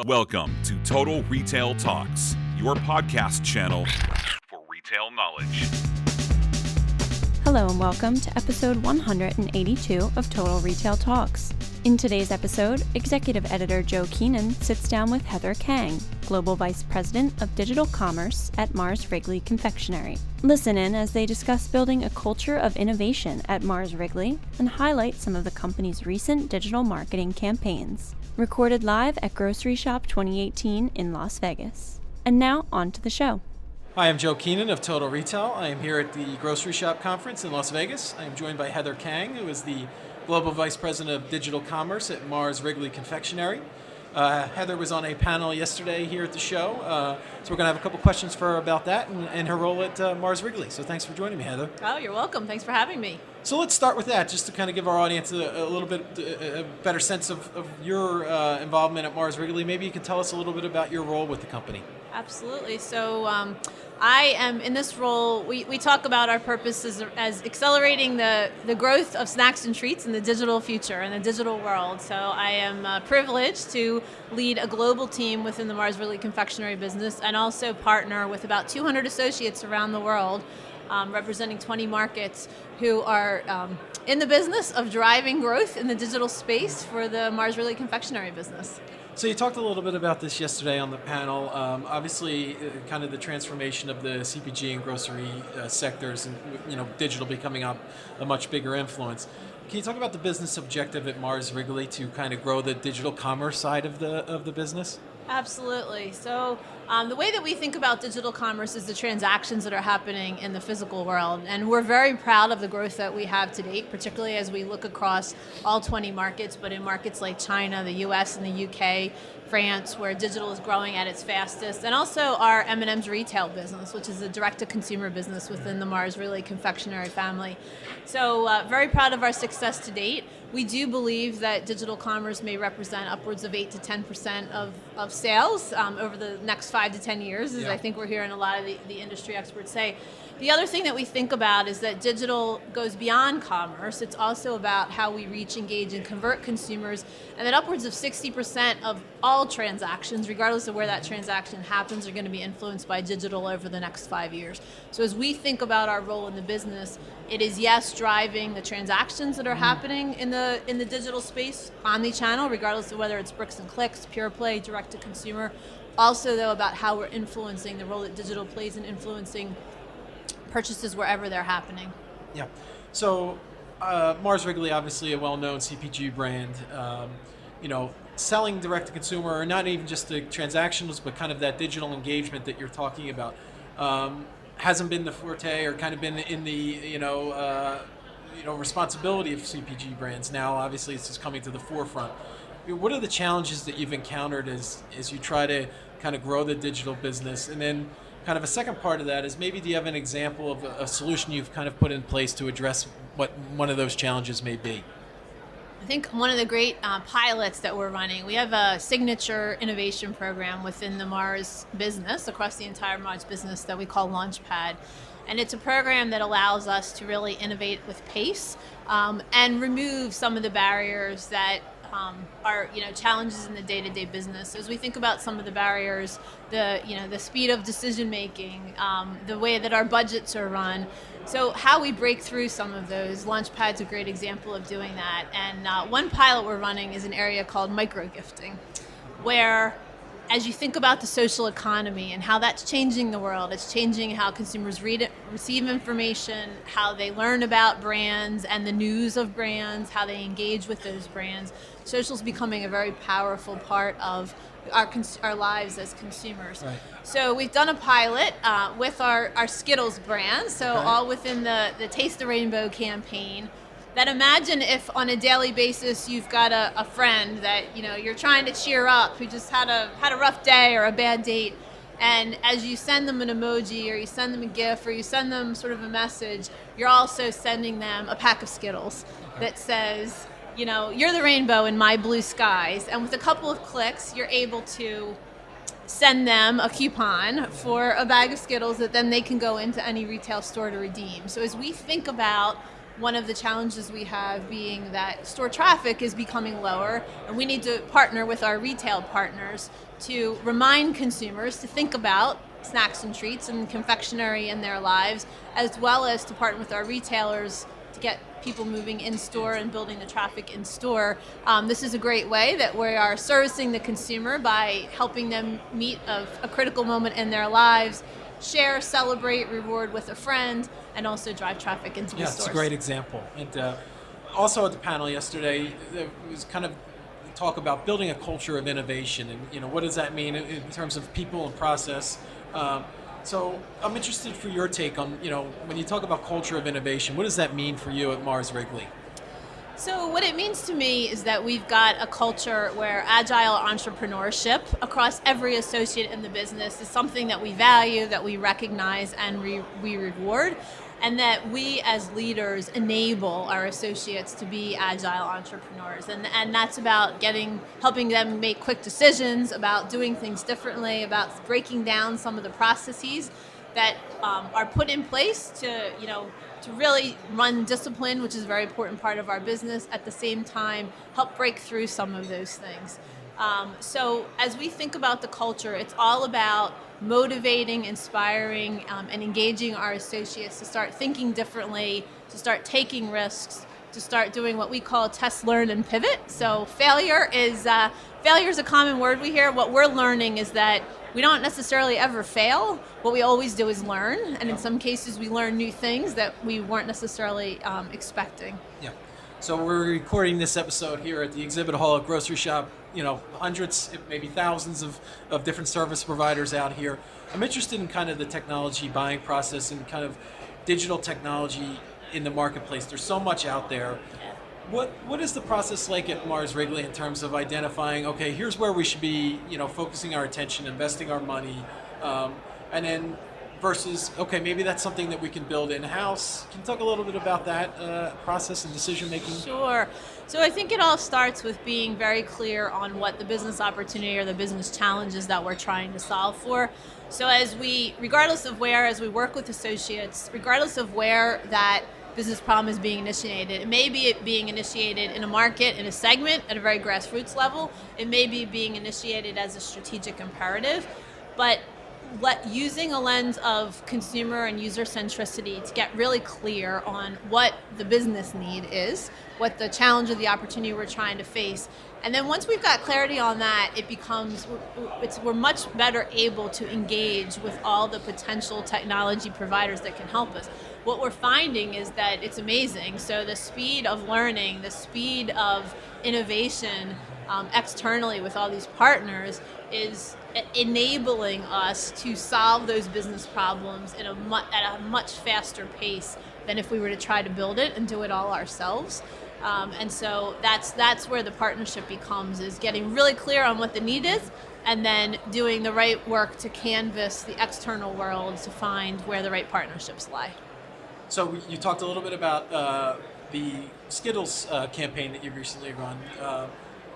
Welcome to Total Retail Talks, your podcast channel for retail knowledge. Hello and welcome to episode 182 of Total Retail Talks. In today's episode, Executive Editor Joe Keenan sits down with Heather Kang, Global Vice President of Digital Commerce at Mars Wrigley Confectionery. Listen in as they discuss building a culture of innovation at Mars Wrigley and highlight some of the company's recent digital marketing campaigns. Recorded live at Groceryshop 2018 in Las Vegas. And now, on to the show. Hi, I'm Joe Keenan of Total Retail. I am here at the Groceryshop conference in Las Vegas. I am joined by Heather Kang, who is the Global Vice President of Digital Commerce at Mars Wrigley Confectionery. Heather was on a panel yesterday here at the show, so we're going to have a couple questions for her about that and her role at Mars Wrigley. So thanks for joining me, Heather. Oh, you're welcome. Thanks for having me. So let's start with that, just to kind of give our audience a little bit a better sense of your involvement at Mars Wrigley. Maybe you can tell us a little bit about your role with the company. Absolutely. So I am in this role. We talk about our purpose as accelerating the growth of snacks and treats in the digital future, in the digital world. So I am privileged to lead a global team within the Mars Wrigley Confectionery business and also partner with about 200 associates around the world, representing 20 markets who are in the business of driving growth in the digital space for the Mars Wrigley Confectionery business. So you talked a little bit about this yesterday on the panel. Obviously, kind of the transformation of the CPG and grocery sectors, and digital becoming a much bigger influence. Can you talk about the business objective at Mars Wrigley to kind of grow the digital commerce side of the business? Absolutely. So the way that we think about digital commerce is the transactions that are happening in the physical world. And we're very proud of the growth that we have to date, particularly as we look across all 20 markets, but in markets like China, the US and the UK, France, where digital is growing at its fastest, and also our M&M's retail business, which is a direct-to-consumer business within the Mars Wrigley Confectionery family. So very proud of our success to date. We do believe that digital commerce may represent upwards of 8 to 10% of sales over the next 5 to 10 years, as I think we're hearing a lot of the industry experts say. The other thing that we think about is that digital goes beyond commerce. It's also about how we reach, engage, and convert consumers, and that upwards of 60% of all transactions, regardless of where that transaction happens, are going to be influenced by digital over the next 5 years. So as we think about our role in the business, it is, yes, driving the transactions that are happening in the digital space, omni-channel, regardless of whether it's bricks and clicks, pure play, direct to consumer. Also, though, about how we're influencing the role that digital plays in influencing purchases wherever they're happening. Yeah. So Mars Wrigley, obviously a well-known CPG brand, selling direct to consumer, or not even just the transactions, but kind of that digital engagement that you're talking about, hasn't been the forte or kind of been in the responsibility of CPG brands. Now, obviously, it's just coming to the forefront. What are the challenges that you've encountered as you try to kind of grow the digital business? And then kind of a second part of that is, maybe do you have an example of a solution you've kind of put in place to address what one of those challenges may be? I think one of the great pilots that we're running, we have a signature innovation program within the Mars business, across the entire Mars business, that we call Launchpad. And it's a program that allows us to really innovate with pace and remove some of the barriers that are challenges in the day-to-day business. So as we think about some of the barriers, the speed of decision making, the way that our budgets are run, so how we break through some of those. Launchpad's a great example of doing that. And one pilot we're running is an area called micro-gifting, where as you think about the social economy and how that's changing the world, it's changing how consumers receive information, how they learn about brands and the news of brands, how they engage with those brands. Social's becoming a very powerful part of our lives as consumers. Right. So we've done a pilot with our Skittles brand, so all within the Taste the Rainbow campaign. That imagine if on a daily basis you've got a friend that you're trying to cheer up, who just had a rough day or a bad date, and as you send them an emoji or you send them a GIF or you send them sort of a message, you're also sending them a pack of Skittles that says, you're the rainbow in my blue skies. And with a couple of clicks, you're able to send them a coupon for a bag of Skittles that then they can go into any retail store to redeem. So as we think about one of the challenges we have being that store traffic is becoming lower, and we need to partner with our retail partners to remind consumers to think about snacks and treats and confectionery in their lives, as well as to partner with our retailers to get people moving in store and building the traffic in store. This is a great way that we are servicing the consumer by helping them meet a critical moment in their lives, share, celebrate, reward with a friend, and also drive traffic into the stores. Yeah, it's a great example. And also at the panel yesterday, there was kind of talk about building a culture of innovation, and what does that mean in terms of people and process. So I'm interested for your take on, when you talk about culture of innovation, what does that mean for you at Mars Wrigley? So what it means to me is that we've got a culture where agile entrepreneurship across every associate in the business is something that we value, that we recognize, and we reward, and that we as leaders enable our associates to be agile entrepreneurs. And that's about helping them make quick decisions, about doing things differently, about breaking down some of the processes that are put in place to really run discipline, which is a very important part of our business, at the same time help break through some of those things. So as we think about the culture, it's all about motivating, inspiring, and engaging our associates to start thinking differently, to start taking risks, to start doing what we call test, learn, and pivot. So failure is a common word we hear. What we're learning is that we don't necessarily ever fail. What we always do is learn, and in some cases we learn new things that we weren't necessarily expecting. Yeah. So we're recording this episode here at the exhibit hall at Groceryshop. Hundreds, maybe thousands of different service providers out here. I'm interested in kind of the technology buying process and kind of digital technology in the marketplace. There's so much out there. What is the process like at Mars Wrigley in terms of identifying, okay, here's where we should be, focusing our attention, investing our money, and then versus, okay, maybe that's something that we can build in-house. Can you talk a little bit about that process and decision-making? Sure. So I think it all starts with being very clear on what the business opportunity or the business challenges that we're trying to solve for. So as we work with associates, regardless of where that business problem is being initiated, it may be it being initiated in a market, in a segment, at a very grassroots level. It may be being initiated as a strategic imperative, but using a lens of consumer and user centricity to get really clear on what the business need is, what the challenge or the opportunity we're trying to face. And then once we've got clarity on that, we're much better able to engage with all the potential technology providers that can help us. What we're finding is that it's amazing. So the speed of learning, the speed of innovation externally with all these partners is enabling us to solve those business problems at a much faster pace than if we were to try to build it and do it all ourselves. And so that's where the partnership is getting really clear on what the need is, and then doing the right work to canvas the external world to find where the right partnerships lie. So you talked a little bit about the Skittles campaign that you recently run.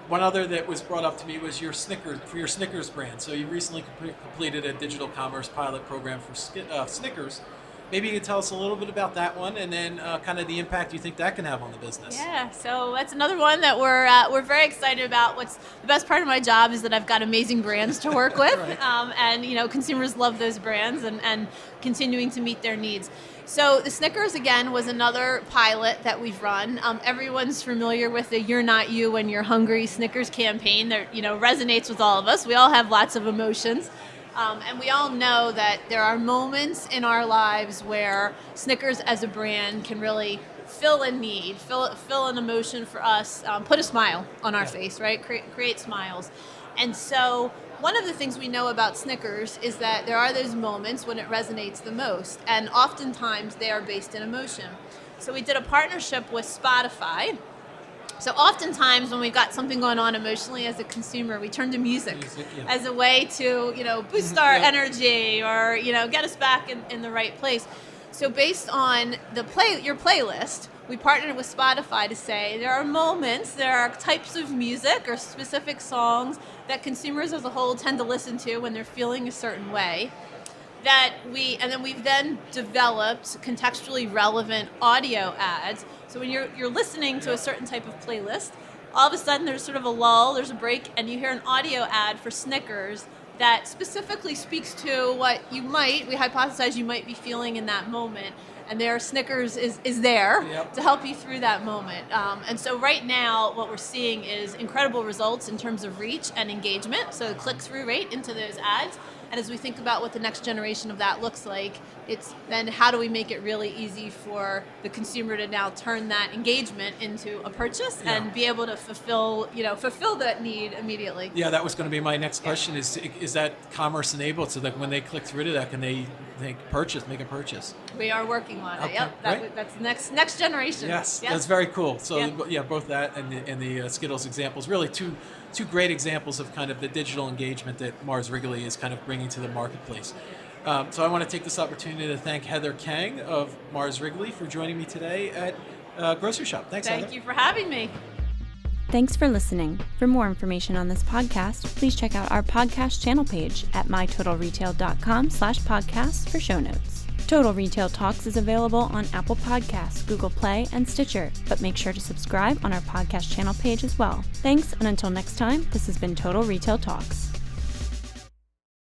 One other that was brought up to me was your Snickers brand. So you recently completed a digital commerce pilot program for Snickers. Maybe you could tell us a little bit about that one, and then kind of the impact you think that can have on the business. Yeah, so that's another one that we're very excited about. What's the best part of my job is that I've got amazing brands to work with, Right. And consumers love those brands and continuing to meet their needs. So the Snickers, again, was another pilot that we've run. Everyone's familiar with the "You're Not You When You're Hungry" Snickers campaign. That resonates with all of us. We all have lots of emotions. And we all know that there are moments in our lives where Snickers as a brand can really fill a need, fill an emotion for us, put a smile on our face, right? Create smiles. And so one of the things we know about Snickers is that there are those moments when it resonates the most, and oftentimes they are based in emotion. So we did a partnership with Spotify. So oftentimes when we've got something going on emotionally as a consumer, we turn to music as a way to, boost our energy or, get us back in the right place. So based on your playlist, we partnered with Spotify to say there are types of music or specific songs that consumers as a whole tend to listen to when they're feeling a certain way. we've then developed contextually relevant audio ads. So when you're listening to a certain type of playlist, all of a sudden there's sort of a lull, there's a break, and you hear an audio ad for Snickers that specifically speaks to what we hypothesize you might be feeling in that moment. And there, Snickers is there to help you through that moment. And so right now, what we're seeing is incredible results in terms of reach and engagement, so the click-through rate into those ads. And as we think about what the next generation of that looks like, it's then how do we make it really easy for the consumer to now turn that engagement into a purchase and be able to fulfill that need immediately. Yeah, that was going to be my next question. Is that commerce enabled so that when they click through to that, can they make a purchase? We are working on it. Okay, Yep, right. That's the next generation. Yes, that's very cool. So both that and the Skittles examples, really two great examples of kind of the digital engagement that Mars Wrigley is kind of bringing to the marketplace. So I want to take this opportunity to thank Heather Kang of Mars Wrigley for joining me today at Groceryshop. Thanks, Heather. Thank you for having me. Thanks for listening. For more information on this podcast, please check out our podcast channel page at mytotalretail.com/podcast for show notes. Total Retail Talks is available on Apple Podcasts, Google Play, and Stitcher, but make sure to subscribe on our podcast channel page as well. Thanks, and until next time, this has been Total Retail Talks.